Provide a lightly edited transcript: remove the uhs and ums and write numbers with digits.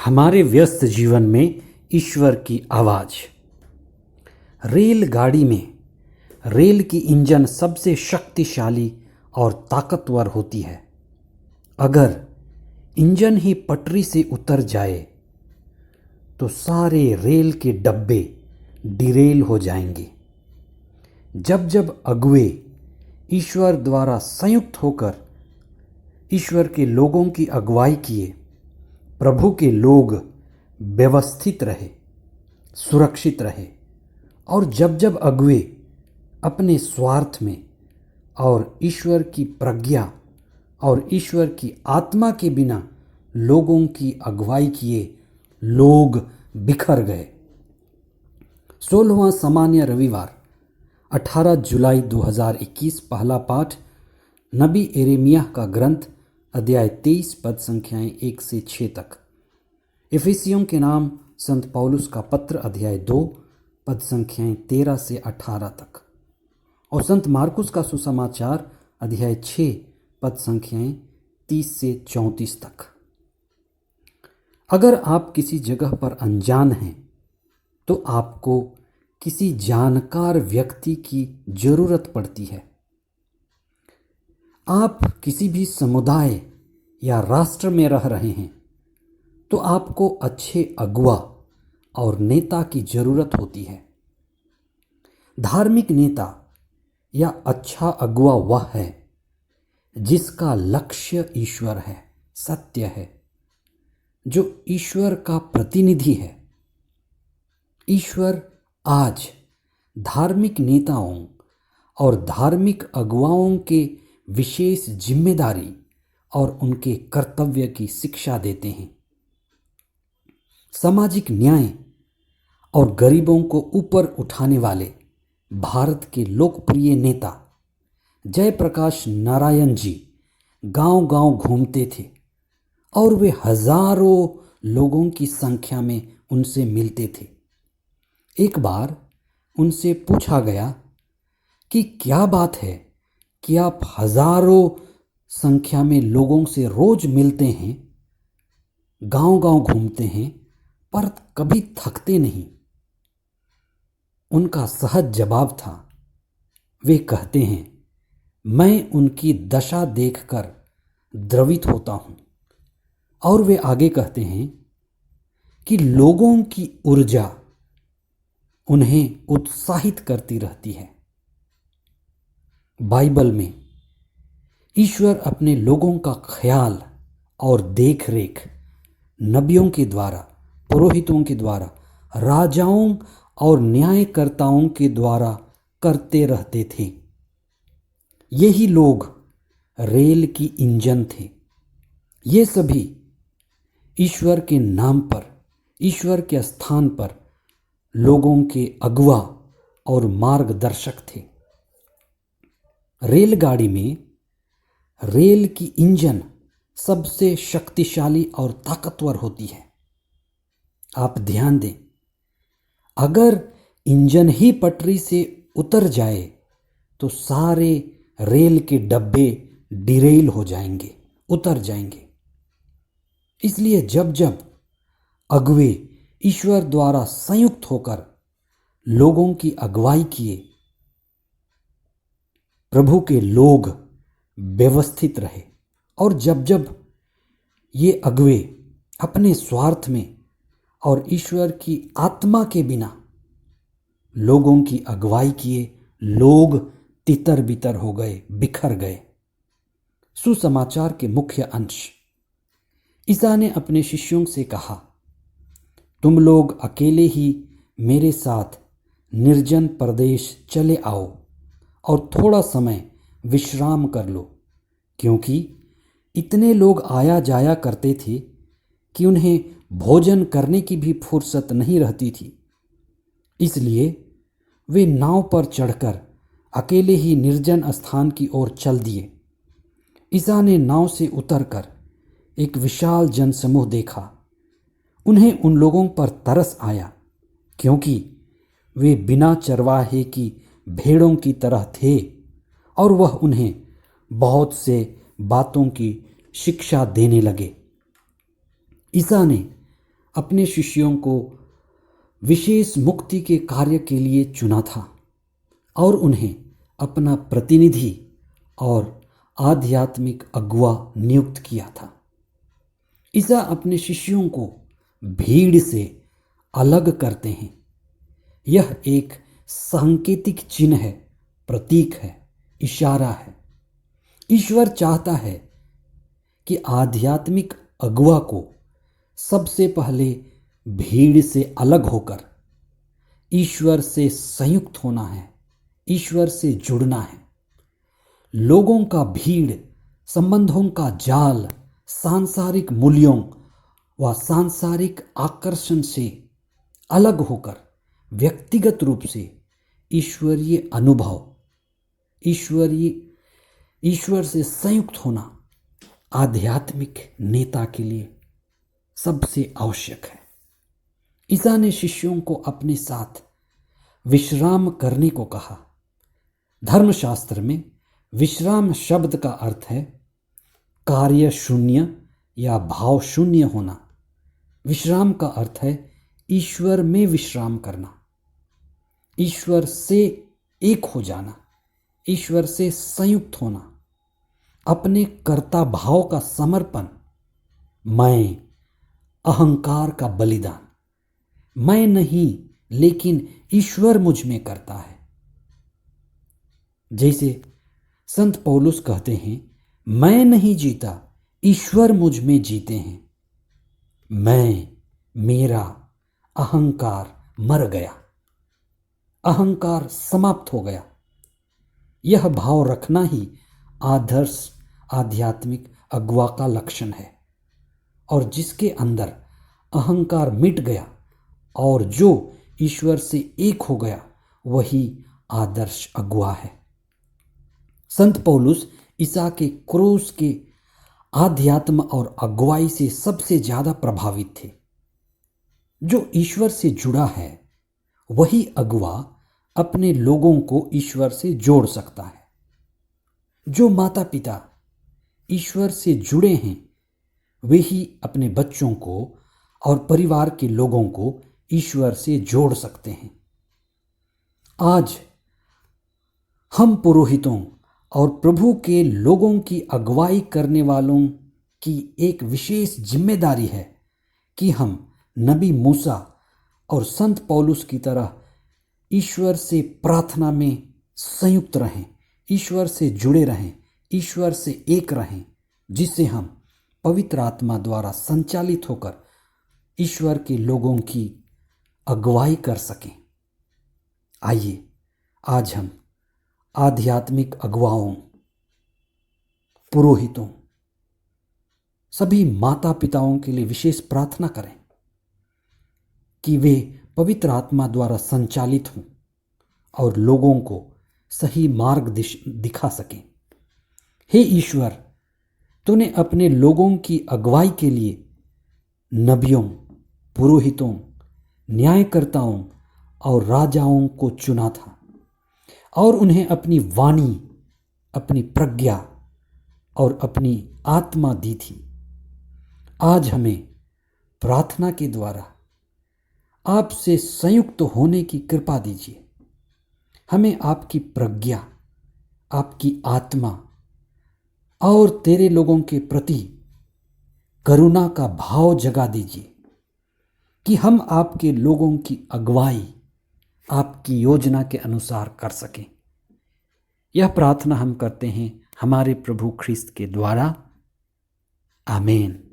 हमारे व्यस्त जीवन में ईश्वर की आवाज़। रेलगाड़ी में रेल की इंजन सबसे शक्तिशाली और ताकतवर होती है। अगर इंजन ही पटरी से उतर जाए तो सारे रेल के डब्बे डिरेल हो जाएंगे। जब जब अगुवे ईश्वर द्वारा संयुक्त होकर ईश्वर के लोगों की अगुवाई किए, प्रभु के लोग व्यवस्थित रहे, सुरक्षित रहे। और जब जब अगुवे अपने स्वार्थ में और ईश्वर की प्रज्ञा और ईश्वर की आत्मा के बिना लोगों की अगुवाई किए, लोग बिखर गए। 16वां सामान्य रविवार 18 जुलाई 2021। पहला पाठ नबी यिर्मयाह का ग्रंथ, अध्याय 23, पद संख्याएं 1 से 6 तक। इफिसियों के नाम संत पौलुस का पत्र, अध्याय 2, पद संख्याएं 13 से 18 तक। और संत मार्कुस का सुसमाचार, अध्याय 6, पद संख्याएं 30 से 34 तक। अगर आप किसी जगह पर अनजान हैं तो आपको किसी जानकार व्यक्ति की जरूरत पड़ती है। आप किसी भी समुदाय या राष्ट्र में रह रहे हैं तो आपको अच्छे अगुवा और नेता की जरूरत होती है। धार्मिक नेता या अच्छा अगुवा वह है जिसका लक्ष्य ईश्वर है, सत्य है, जो ईश्वर का प्रतिनिधि है। ईश्वर आज धार्मिक नेताओं और धार्मिक अगुवाओं के विशेष जिम्मेदारी और उनके कर्तव्य की शिक्षा देते हैं। सामाजिक न्याय और गरीबों को ऊपर उठाने वाले भारत के लोकप्रिय नेता जयप्रकाश नारायण जी गांव-गांव घूमते थे और वे हजारों लोगों की संख्या में उनसे मिलते थे। एक बार उनसे पूछा गया कि क्या बात है कि आप हजारों संख्या में लोगों से रोज मिलते हैं, गांव-गांव घूमते हैं, पर कभी थकते नहीं। उनका सहज जवाब था, वे कहते हैं, मैं उनकी दशा देखकर द्रवित होता हूं। और वे आगे कहते हैं कि लोगों की ऊर्जा उन्हें उत्साहित करती रहती है। बाइबल में ईश्वर अपने लोगों का ख्याल और देखरेख नबियों के द्वारा, पुरोहितों के द्वारा, राजाओं और न्यायकर्ताओं के द्वारा करते रहते थे। यही लोग रेल की इंजन थे। ये सभी ईश्वर के नाम पर, ईश्वर के स्थान पर लोगों के अगुवा और मार्गदर्शक थे। रेलगाड़ी में रेल की इंजन सबसे शक्तिशाली और ताकतवर होती है। आप ध्यान दें, अगर इंजन ही पटरी से उतर जाए तो सारे रेल के डब्बे डिरेल हो जाएंगे, उतर जाएंगे। इसलिए जब जब अगुवे ईश्वर द्वारा संयुक्त होकर लोगों की अगुवाई किए, प्रभु के लोग व्यवस्थित रहे। और जब जब ये अगुवे अपने स्वार्थ में और ईश्वर की आत्मा के बिना लोगों की अगुवाई किए, लोग तितर बितर हो गए, बिखर गए। सुसमाचार के मुख्य अंश। ईसा ने अपने शिष्यों से कहा, तुम लोग अकेले ही मेरे साथ निर्जन प्रदेश चले आओ और थोड़ा समय विश्राम कर लो, क्योंकि इतने लोग आया जाया करते थे कि उन्हें भोजन करने की भी फुर्सत नहीं रहती थी। इसलिए वे नाव पर चढ़कर अकेले ही निर्जन स्थान की ओर चल दिए। ईसा ने नाव से उतरकर एक विशाल जनसमूह देखा। उन्हें उन लोगों पर तरस आया, क्योंकि वे बिना चरवाहे की भेड़ों की तरह थे और वह उन्हें बहुत से बातों की शिक्षा देने लगे। ईसा ने अपने शिष्यों को विशेष मुक्ति के कार्य के लिए चुना था और उन्हें अपना प्रतिनिधि और आध्यात्मिक अगुवा नियुक्त किया था। ईसा अपने शिष्यों को भीड़ से अलग करते हैं। यह एक सांकेतिक चिन्ह है, प्रतीक है, इशारा है। ईश्वर चाहता है कि आध्यात्मिक अगुवा को सबसे पहले भीड़ से अलग होकर ईश्वर से संयुक्त होना है, ईश्वर से जुड़ना है। लोगों का भीड़, संबंधों का जाल, सांसारिक मूल्यों व सांसारिक आकर्षण से अलग होकर व्यक्तिगत रूप से ईश्वरीय अनुभव, ईश्वर से संयुक्त होना आध्यात्मिक नेता के लिए सबसे आवश्यक है। ईसा ने शिष्यों को अपने साथ विश्राम करने को कहा। धर्मशास्त्र में विश्राम शब्द का अर्थ है कार्य शून्य या भाव शून्य होना। विश्राम का अर्थ है ईश्वर में विश्राम करना, ईश्वर से एक हो जाना, ईश्वर से संयुक्त होना, अपने कर्ता भाव का समर्पण, मैं, अहंकार का बलिदान। मैं नहीं लेकिन ईश्वर मुझ में करता है। जैसे संत पौलुस कहते हैं, मैं नहीं जीता, ईश्वर मुझ में जीते हैं। मैं, मेरा अहंकार मर गया, अहंकार समाप्त हो गया। यह भाव रखना ही आदर्श आध्यात्मिक अगुवा का लक्षण है। और जिसके अंदर अहंकार मिट गया और जो ईश्वर से एक हो गया, वही आदर्श अगुवा है। संत पौलुस ईसा के क्रूस के आध्यात्म और अगुवाई से सबसे ज्यादा प्रभावित थे। जो ईश्वर से जुड़ा है वही अगुवा अपने लोगों को ईश्वर से जोड़ सकता है। जो माता पिता ईश्वर से जुड़े हैं वे ही अपने बच्चों को और परिवार के लोगों को ईश्वर से जोड़ सकते हैं। आज हम पुरोहितों और प्रभु के लोगों की अगुवाई करने वालों की एक विशेष जिम्मेदारी है कि हम नबी मूसा और संत पौलुस की तरह ईश्वर से प्रार्थना में संयुक्त रहें, ईश्वर से जुड़े रहें, ईश्वर से एक रहें, जिससे हम पवित्र आत्मा द्वारा संचालित होकर ईश्वर के लोगों की अगुवाई कर सकें। आइए आज हम आध्यात्मिक अगुवाओं, पुरोहितों, सभी माता पिताओं के लिए विशेष प्रार्थना करें कि वे पवित्र आत्मा द्वारा संचालित हों और लोगों को सही मार्ग दिखा सकें। हे ईश्वर, तूने अपने लोगों की अगुवाई के लिए नबियों, पुरोहितों, न्यायकर्ताओं और राजाओं को चुना था और उन्हें अपनी वाणी, अपनी प्रज्ञा और अपनी आत्मा दी थी। आज हमें प्रार्थना के द्वारा आपसे संयुक्त होने की कृपा दीजिए। हमें आपकी प्रज्ञा, आपकी आत्मा और तेरे लोगों के प्रति करुणा का भाव जगा दीजिए कि हम आपके लोगों की अगुवाई आपकी योजना के अनुसार कर सकें। यह प्रार्थना हम करते हैं हमारे प्रभु ख्रिस्त के द्वारा। आमीन।